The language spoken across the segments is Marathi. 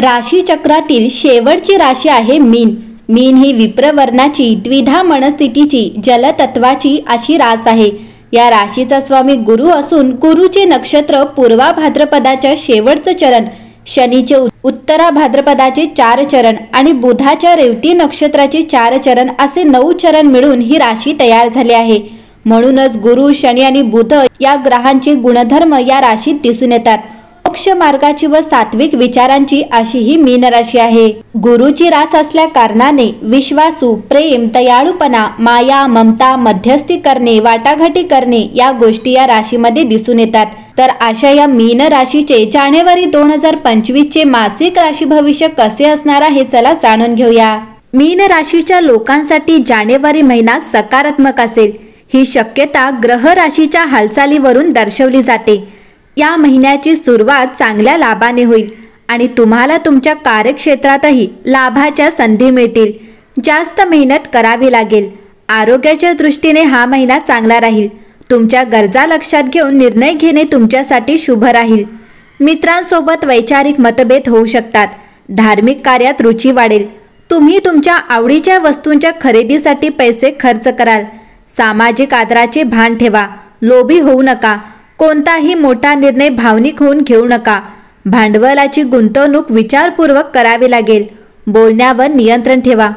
राशीचक्रातील शेवटची राशी आहे मीन। मीन ही विप्रवर्णाची द्विधा मनस्थितीची जलतत्वाची अशी रास आहे। या राशीचा स्वामी गुरु असून गुरुचे नक्षत्र पूर्वा भाद्रपदाच्या शेवटचं चरण, शनीचे उत्तरा भाद्रपदाचे 4 चरण आणि बुधाच्या रेवती नक्षत्राचे 4 चरण असे 9 चरण मिळून ही राशी तयार झाली आहे। म्हणूनच गुरु, शनी आणि बुध या ग्रहांचे गुणधर्म या राशीत दिसून येतात। मोक्ष मार्गाची व सात्विक विचारांची अशी ही मीन राशी आहे। गुरुची रास असल्या कारणाने विश्वासू, प्रेम, दयाळूपणा, माया, ममता, मध्यस्थी करणे, वाटाघाटी करणे या गोष्टी या राशीमध्ये दिसून येतात। तर अशा या मीन राशीचे जानेवारी 2025 चे मासिक राशी भविष्य कसे असणार आहे चला जाणून घेऊया। मीन राशीच्या लोकांसाठी जानेवारी महिना सकारात्मक असेल ही शक्यता ग्रह राशीच्या हालचालीवरून दर्शवली जाते। या महिन्याची सुरुवात चांगल्या लाभाने होईल आणि तुम्हाला तुमच्या कार्यक्षेत्रातही लाभाच्या संधी मिळतील। जास्त मेहनत करावी लागेल। आरोग्याच्या दृष्टीने हा महिना चांगला राहील। तुमच्या गरजा लक्षात घेऊन निर्णय घेणे तुमच्यासाठी शुभ राहील। मित्रांसोबत वैचारिक मतभेद होऊ शकतात। धार्मिक कार्यात रुची वाढेल। तुम्ही तुमच्या आवडीच्या वस्तूंच्या खरेदीसाठी पैसे खर्च कराल। सामाजिक आदराचे भान ठेवा। लोभी होऊ नका। कोणताही मोठा निर्णय भावनिक होऊन घेऊ नका। भांडवलाची गुंतवणूक विचारपूर्वक करावी लागेल। बोलण्यावर नियंत्रण ठेवा।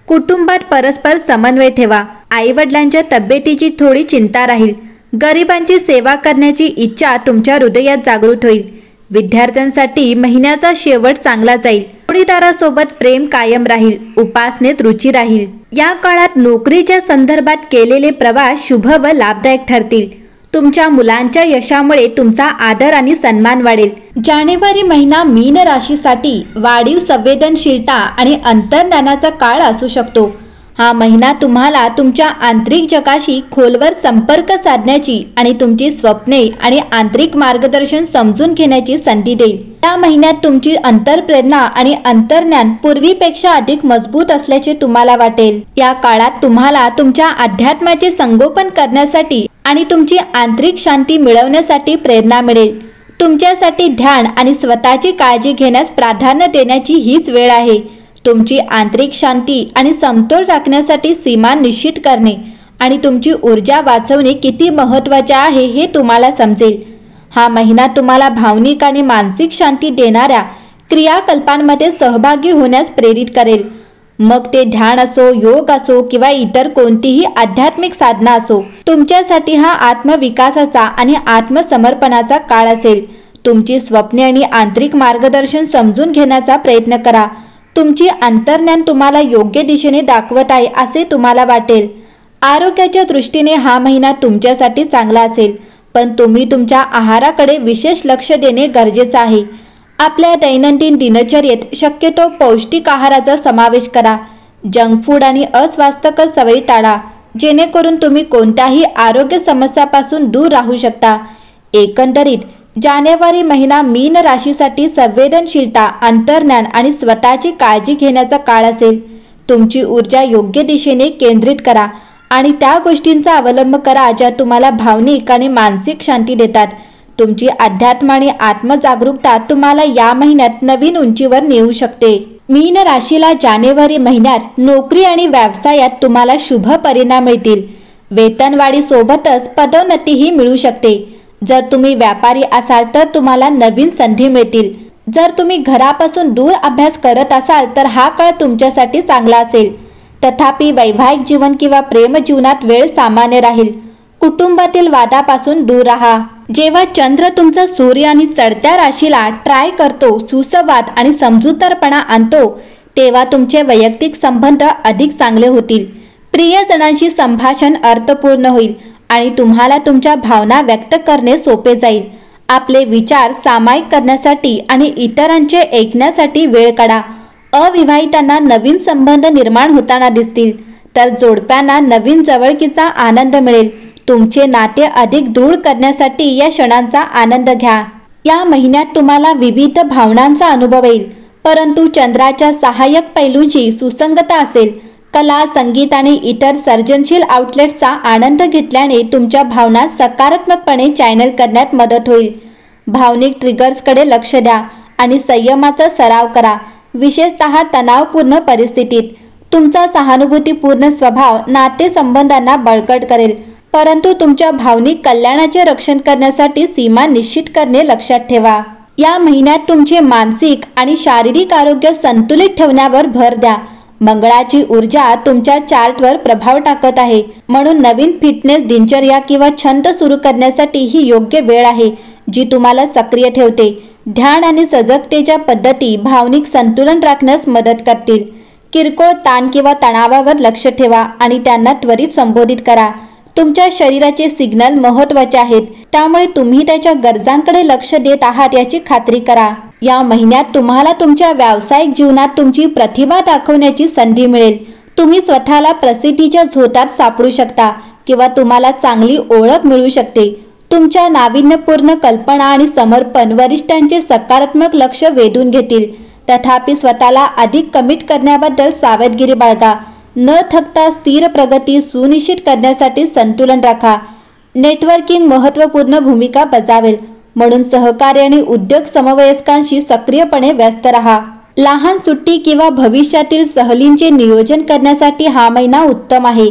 कुटुंबात परस्पर समन्वय ठेवा। आईवडिलांच्या तब्येतीची थोडी चिंता राहील। गरिबांची सेवा करण्याची इच्छा तुमच्या हृदयात जागृत होईल। विद्यार्थ्यांसाठी महिन्याचा शेवट चांगला जाईल। जोडीदारासोबत प्रेम कायम राहील। उपासनेत रुची राहील। या काळात नोकरीच्या संदर्भात केलेले प्रवास शुभ व लाभदायक ठरतील। तुमच्या मुलांच्या यशामुळे तुमचा आदर आणि सन्मान वाढेल। जानेवारी महिना मीन राशीसाठी वाढीव संवेदनशीलता आणि अंतर्ज्ञानाचा काळ असू शकतो। हा महिना तुम्हाला तुमच्या आंतरिक जगाशी खोलवर संपर्क साधण्याची आणि तुमची स्वप्ने आणि आंतरिक मार्गदर्शन समजून घेण्याची संधी देईल। या महिन्यात तुमची अंतर्प्रेरणा आणि अंतर्ज्ञान पूर्वीपेक्षा अधिक मजबूत असल्याचे तुम्हाला वाटेल। या काळात तुम्हाला तुमच्या अध्यात्माचे संगोपन करण्यासाठी आणि तुमची आंतरिक शांती मिळवण्यासाठी प्रेरणा मिळेल। तुमच्यासाठी ध्यान आणि स्वतःची काळजी घेण्यास प्राधान्य देण्याची हीच वेळ आहे। तुमची आंतरिक शांती आणि समतोल राखण्यासाठी सीमा निश्चित करणे आणि तुमची ऊर्जा वाचवणे किती महत्त्वाचे आहे हे तुम्हाला समजेल। हा महिना तुम्हाला भावनिक आणि मानसिक शांती देणाऱ्या क्रियाकल्पांमध्ये सहभागी होण्यास प्रेरित करेल। मग ते ध्यान असो, योग असो किंवा इतर कोणतीही आध्यात्मिक साधना असो, तुमच्यासाठी हा आत्मविकासाचा आणि आत्मसमर्पणाचा काळ असेल। तुमची स्वप्ने आणि आंतरिक मार्गदर्शन समजून घेण्याचा प्रयत्न करा। तुमची अंतर्ज्ञान तुम्हाला योग्य दिशेने दाखवत आहे असे तुम्हाला वाटेल। आरोग्याच्या दृष्टीने हा महिना तुमच्यासाठी चांगला असेल, पण तुम्ही तुमच्या आहाराकडे विशेष लक्ष देणे गरजेचे आहे। आपल्या दैनंदिन दिनचर्येत शक्यतो पौष्टिक आहाराचा समावेश करा। जंक फूड आणि अस्वास्थ्यकर सवयी टाळा, जेणेकरून तुम्ही कोणत्याही आरोग्य समस्यापासून दूर राहू शकता। एकंदरीत जानेवारी महिना मीन राशीसाठी संवेदनशीलता, अंतर्ज्ञान आणि स्वतःची काळजी घेण्याचा काळ असेल। तुमची ऊर्जा योग्य दिशेने केंद्रित करा आणि त्या गोष्टींचा अवलंब करा ज्या तुम्हाला भावनिक आणि मानसिक शांती देतात। तुमची अध्यात्म आणि आत्मजागरूकता तुम्हाला या महिन्यात नवीन उंचीवर नेऊ शकते। मीन राशीला जानेवारी महिन्यात नोकरी आणि व्यवसायात तुम्हाला शुभ परिणाम मिळतील। वेतनवाढी सोबतच पदोन्नतीही मिळू शकते। जर तुम्ही व्यापारी असाल तर तुम्हाला नवीन संधी मिळतील। जर तुम्ही घरापासून दूर अभ्यास करत असाल तर हा काळ तुमच्यासाठी चांगला असेल। तथापि वैवाहिक जीवन किंवा प्रेम जीवनात वेळ सामान्य राहील। कुटुंबातील वादापासून दूर राहा। जेव्हा चंद्र तुमचा सूर्य आणि चढत्या राशीला ट्राय करतो, सुसंवाद आणि समजूतदारपणा आणतो, तेव्हा तुमचे वैयक्तिक संबंध अधिक चांगले होतील। प्रियजनांशी संभाषण अर्थपूर्ण होईल आणि तुम्हाला तुमच्या भावना व्यक्त करणे सोपे जाईल। आपले विचार सामायिक करण्यासाठी आणि इतरांचे ऐकण्यासाठी वेळ काढा। अविवाहितांना नवीन संबंध निर्माण होताना दिसतील, तर जोडप्यांना नवीन जवळकीचा आनंद मिळेल। तुमचे नाते अधिक दृढ करण्यासाठी या क्षणांचा आनंद घ्या। या महिन्यात तुम्हाला विविध भावनांचा अनुभव येईल, परंतु चंद्राच्या सहाय्यक पैलूंची सुसंगता असेल। कला, संगीत आणि इतर सर्जनशील आउटलेट्सचा आनंद घेतल्याने तुमच्या भावना सकारात्मकपणे चॅनल करण्यात मदत होईल। भावनिक ट्रिगर्सकडे लक्ष द्या आणि संयमाचा सराव करा, विशेषतः तणावपूर्ण परिस्थितीत। तुमचा सहानुभूतीपूर्ण स्वभाव नातेसंबंधांना बळकट करेल, परंतु तुमच्या भावनिक कल्याणाचे रक्षण करण्यासाठी सीमा निश्चित करणे लक्षात ठेवा। या महिन्यात तुमचे मानसिक आणि शारीरिक आरोग्य संतुलित ठेवण्यावर भर द्या। मंगळाची ऊर्जा तुमच्या चार्टवर प्रभाव टाकत आहे, म्हणून नवीन फिटनेस दिनचर्या किंवा छंद सुरू करण्यासाठी ही योग्य वेळ आहे, जी तुम्हाला सक्रिय ठेवते। ध्यान आणि सजगतेच्या पद्धती भावनिक संतुलन राखण्यास मदत करतील। किरकोळ ताण किंवा तणावावर लक्ष ठेवा आणि त्यांना त्वरित संबोधित करा। तुमच्या शरीराचे सिग्नल महत्त्वाचे आहेत, त्यामुळे तुम्ही त्याच्या गरजांकडे लक्ष देत आहात याची खात्री करा। या महिन्यात तुम्हाला तुमच्या व्यावसायिक जीवनात तुमची प्रतिभा दाखवण्याची संधी मिळेल। तुम्ही स्वतःला प्रसिद्धीच्या झोतात सापडू शकता किंवा तुम्हाला चांगली ओळख मिळू शकते। तुमच्या नाविन्यपूर्ण कल्पना आणि समर्पण वरिष्ठांचे सकारात्मक लक्ष वेधून घेतील। तथापि स्वतःला अधिक कमिट करण्याबद्दल सावधगिरी बाळगा। न थकता स्थिर प्रगती सुनिश्चित करण्यासाठी संतुलन राखा। नेटवर्किंग महत्त्वपूर्ण भूमिका बजावेल, म्हणून सहकार्य आणि उद्योग समवयस्कांशी सक्रियपणे व्यस्त राहा। लहान सुट्टी किंवा भविष्यातील सहलींचे नियोजन करण्यासाठी हा महिना उत्तम आहे।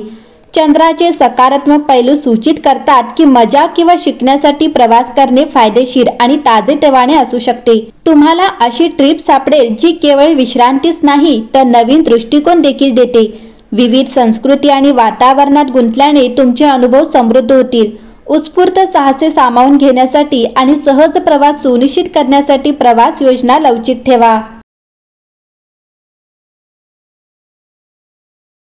चंद्राचे सकारात्मक पैलू सूचित करतात की मजा किंवा शिकण्यासाठी प्रवास करणे फायदेशीर आणि ताजेतवाने असू शकते। तुम्हाला अशी ट्रिप सापडेल जी केवळ विश्रांतीच नाही तर नवीन दृष्टिकोन देखील देते। विविध संस्कृती आणि वातावरणात गुंतल्याने तुमचे अनुभव समृद्ध होतील। उत्स्फूर्त साहसे सामावून घेण्यासाठी आणि सहज प्रवास सुनिश्चित करण्यासाठी प्रवास योजना लवचिक ठेवा।